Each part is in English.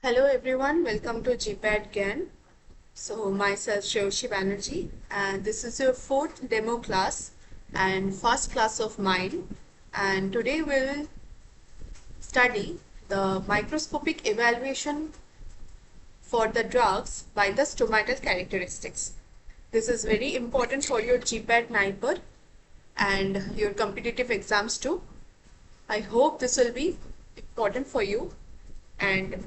Hello everyone, welcome to GPAT Gyan. So myself Shoshi Banerjee, and this is your fourth demo class and first class of mine. And today we'll study the microscopic evaluation for the drugs by the stomatal characteristics. This is very important for your GPAT NIPER and your competitive exams too. I hope this will be important for you, and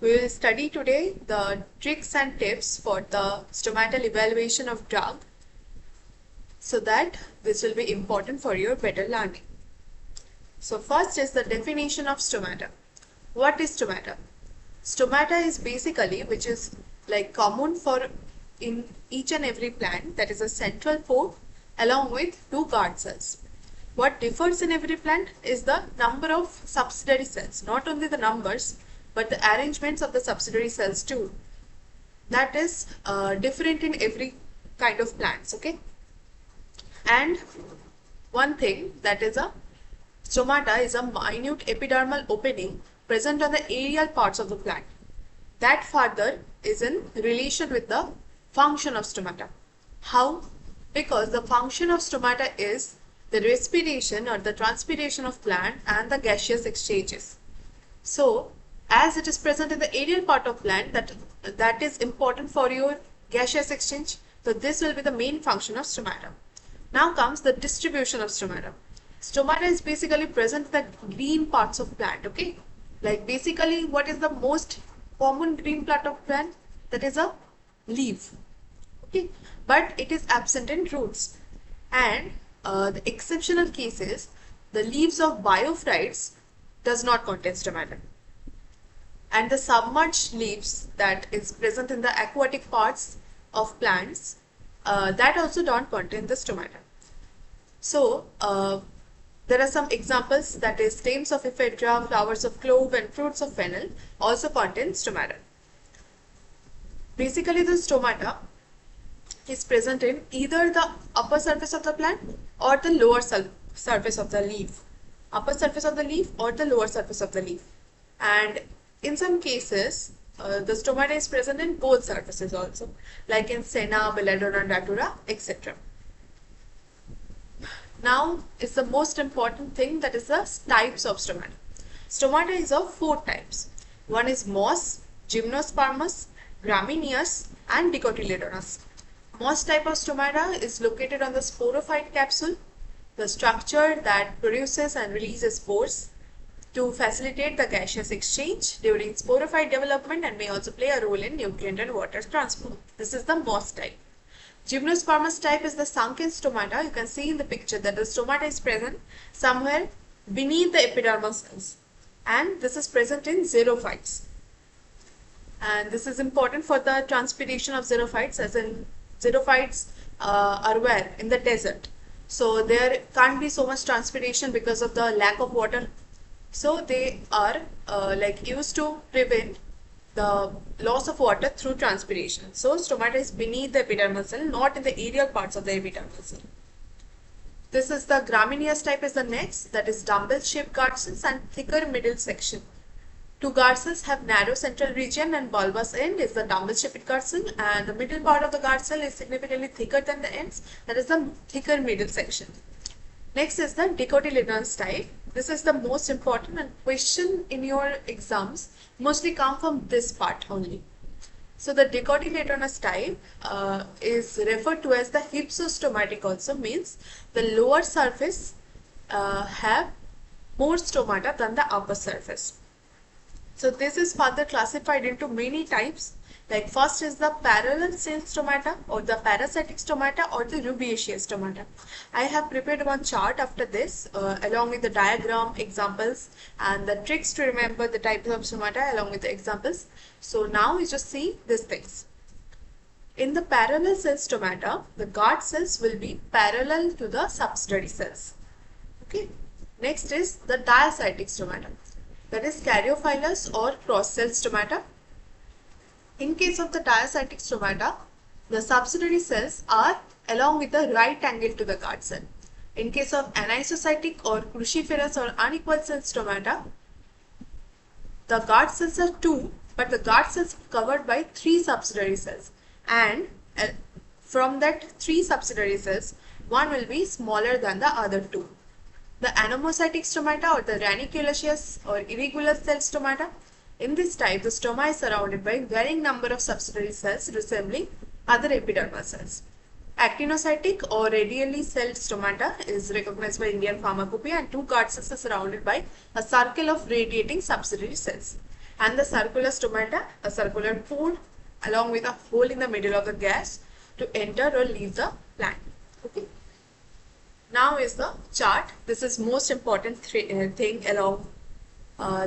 we will study today the tricks and tips for the stomatal evaluation of drug, so that this will be important for your better learning. So first is the definition of stomata. What is stomata? Stomata is basically, which is like common for in each and every plant, that is a central pore along with two guard cells. What differs in every plant is the number of subsidiary cells, not only the numbers, but the arrangements of the subsidiary cells too. That is different in every kind of plants, okay? And one thing, that is a stomata is a minute epidermal opening present on the aerial parts of the plant. That further is in relation with the function of stomata. How? Because the function of stomata is the respiration or the transpiration of plant and the gaseous exchanges. So as it is present in the aerial part of plant, that is important for your gaseous exchange. So this will be the main function of stomata. Now comes the distribution of stomata. Stomata is basically present in the green parts of plant, okay? Like basically what is the most common green part of plant? That is a leaf, okay? But it is absent in roots. And the exceptional cases, the leaves of biophytes does not contain stomata. And the submerged leaves that is present in the aquatic parts of plants, that also don't contain the stomata. So there are some examples, that is stems of ephedra, flowers of clove and fruits of fennel also contain stomata. Basically the stomata is present in either the upper surface of the plant or the lower surface of the leaf. Upper surface of the leaf or the lower surface of the leaf. And in some cases, the stomata is present in both surfaces also, like in senna, belladonna, datura, etc. Now is the most important thing, that is the types of stomata. Stomata is of four types. One is moss, gymnospermous, gramineous, and dicotyledonous. Moss type of stomata is located on the sporophyte capsule, the structure that produces and releases spores to facilitate the gaseous exchange during sporophyte development and may also play a role in nutrient and water transport. This is the moss type. Gymnospermous type is the sunken stomata. You can see in the picture that the stomata is present somewhere beneath the epidermal cells, and this is present in xerophytes. And this is important for the transpiration of xerophytes, as in xerophytes are where? In the desert. So there can't be so much transpiration because of the lack of water. So they are used to prevent the loss of water through transpiration. So stomata is beneath the epidermal cell, not in the aerial parts of the epidermal cell. This is the gramineous type is the next, that is dumbbell shaped guard cells and thicker middle section. Two guard cells have narrow central region and bulbous end is the dumbbell shaped guard cell, and the middle part of the guard cell is significantly thicker than the ends, that is the thicker middle section. Next is the dicotyledonous type. This is the most important, and question in your exams mostly come from this part only. So the dicotyledonous type is referred to as the hypsostomatic also, means the lower surface have more stomata than the upper surface. So this is further classified into many types. Like first is the parallel cell stomata or the parasitic stomata or the rubiaceous stomata. I have prepared one chart after this along with the diagram, examples and the tricks to remember the types of stomata along with the examples. So now we just see these things. In the parallel cell stomata, the guard cells will be parallel to the subsidiary cells. Okay. Next is the diacytic stomata, that is caryophilous or cross cell stomata. In case of the diacytic stomata, the subsidiary cells are along with the right angle to the guard cell. In case of anisocytic or cruciferous or unequal cell stomata, the guard cells are 2, but the guard cells are covered by 3 subsidiary cells, and from that 3 subsidiary cells, one will be smaller than the other 2. The anomocytic stomata or the ranunculus or irregular cell stomata. In this type, the stoma is surrounded by varying number of subsidiary cells resembling other epidermal cells. Actinocytic or radially celled stomata is recognized by Indian pharmacopoeia, and 2 guard cells are surrounded by a circle of radiating subsidiary cells. And the circular stomata, a circular pore along with a hole in the middle of the gas to enter or leave the plant. Okay. Now is the chart. This is most important thing along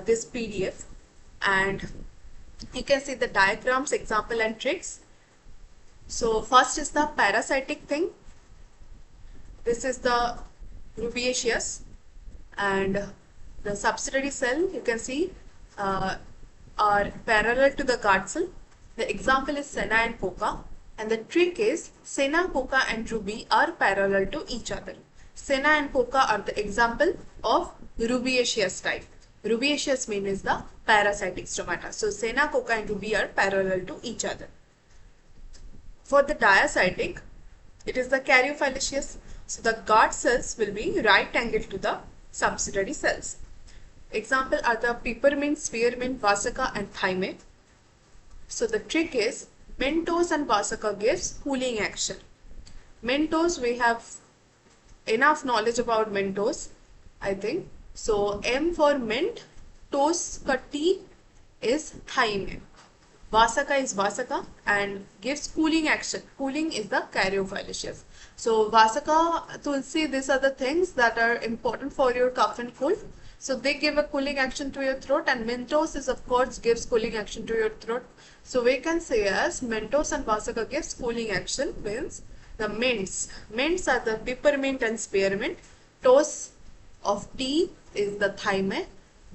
this PDF, and you can see the diagrams, example and tricks. So first is the parasitic thing. This is the rubiaceous, and the subsidiary cell you can see are parallel to the guard cell. The example is Senna and Coca, and the trick is Senna, Coca and ruby are parallel to each other. Senna and Coca are the example of rubiaceous type. Rubiaceous means the parasitic stomata. So Senna, Coca and ruby are parallel to each other. For the diacytic, it is the caryophyllaceous. So the guard cells will be right angled to the subsidiary cells. Example are the peppermint, spearmint, Vasica and thyme. So the trick is Mentos and Vasica gives cooling action. Mentos, we have enough knowledge about Mentos, I think. So M for mint, tos ka T is thyme. Vasica is Vasica and gives cooling action. Cooling is the caryophyllaceous. So Vasica, Tulsi, these are the things that are important for your cough and cold. So they give a cooling action to your throat, and Mentos is of course gives cooling action to your throat. So we can say as Mentos and Vasica gives cooling action means the mints. Mints are the peppermint and spearmint. Tos of tea is the thyme,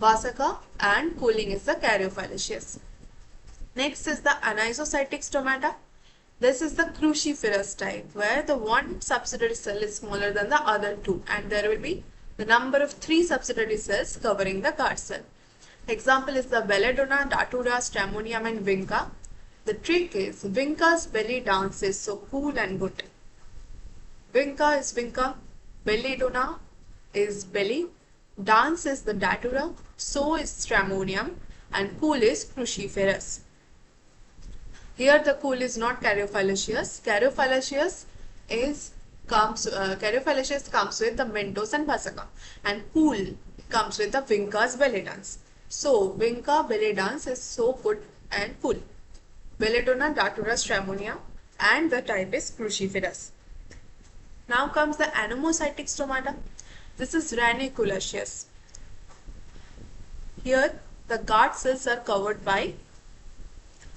Vasica, and cooling is the caryophyllaceous. Next is the anisocytic stomata. This is the cruciferous type where the one subsidiary cell is smaller than the other 2, and there will be the number of 3 subsidiary cells covering the guard cell. Example is the belladonna, datura, stramonium and vinca. The trick is vinca's belly dance is so cool and good. Vinca is vinca, belladonna is belly, dance is the datura, so is stramonium, and cool is cruciferous. Here the cool is not caryophyllaceous. Caryophyllaceous comes with the Mentos and Vasica, and cool comes with the vinca's belly dance. So vinca belly dance is so good and cool. Belladonna, datura, stramonium, and the type is cruciferous. Now comes the anomocytic stomata. This is ranunculus. Here the guard cells are covered by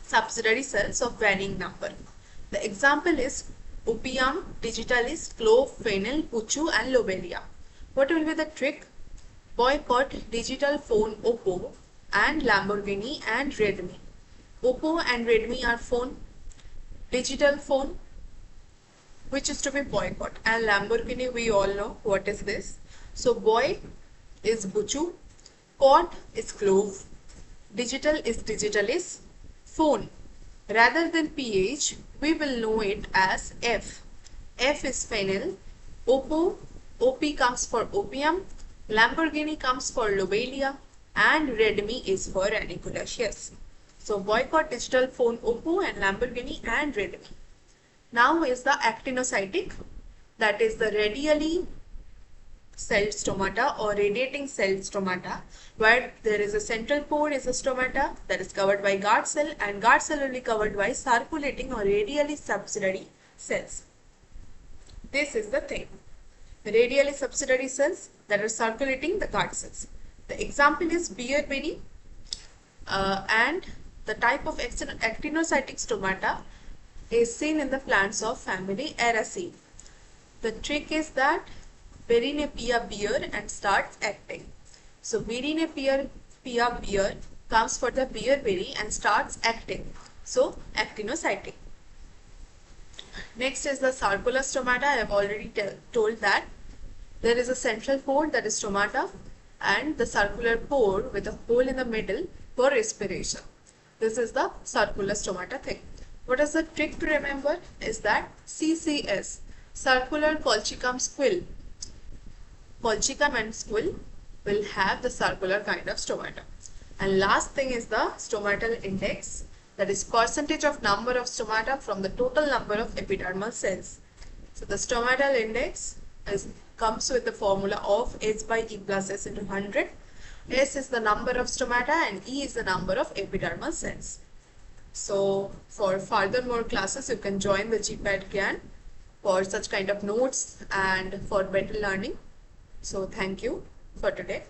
subsidiary cells of varying number. The example is opium, digitalis, clove, fennel, puchu and lobelia. What will be the trick? Boycott, digital phone, Oppo and Lamborghini and Redmi. Oppo and Redmi are phone, digital phone which is to be boycott, and Lamborghini we all know what is this. So boy is buchu, cot is clove, digital is digitalis, phone rather than PH we will know it as F. F is fennel, Oppo, OP comes for opium, Lamborghini comes for lobelia, and Redmi is for ranunculus. So boycott, digital phone, Oppo and Lamborghini and Redmi. Now is the actinocytic, that is the radially celled stomata or radiating celled stomata, where there is a central pore is a stomata that is covered by guard cell, and guard cell will be covered by circulating or radially subsidiary cells. This is the thing. Radially subsidiary cells that are circulating the guard cells. The example is beerberry, and the type of actinocytic stomata is seen in the plants of family Araceae. The trick is that berry pia beer and starts acting. So berry pia beer comes for the beerberry and starts acting. So actinocytic. Next is the circular stomata. I have already told that there is a central pore that is stomata, and the circular pore with a hole in the middle for respiration. This is the circular stomata thing. What is the trick to remember is that CCS, circular colchicum squill. Colchicum and squill will have the circular kind of stomata. And last thing is the stomatal index, that is percentage of number of stomata from the total number of epidermal cells. So the stomatal index comes with the formula of H by E plus S into 100. S is the number of stomata and E is the number of epidermal cells. So for further more classes, you can join the GPAT Gyan for such kind of notes and for better learning. So thank you for today.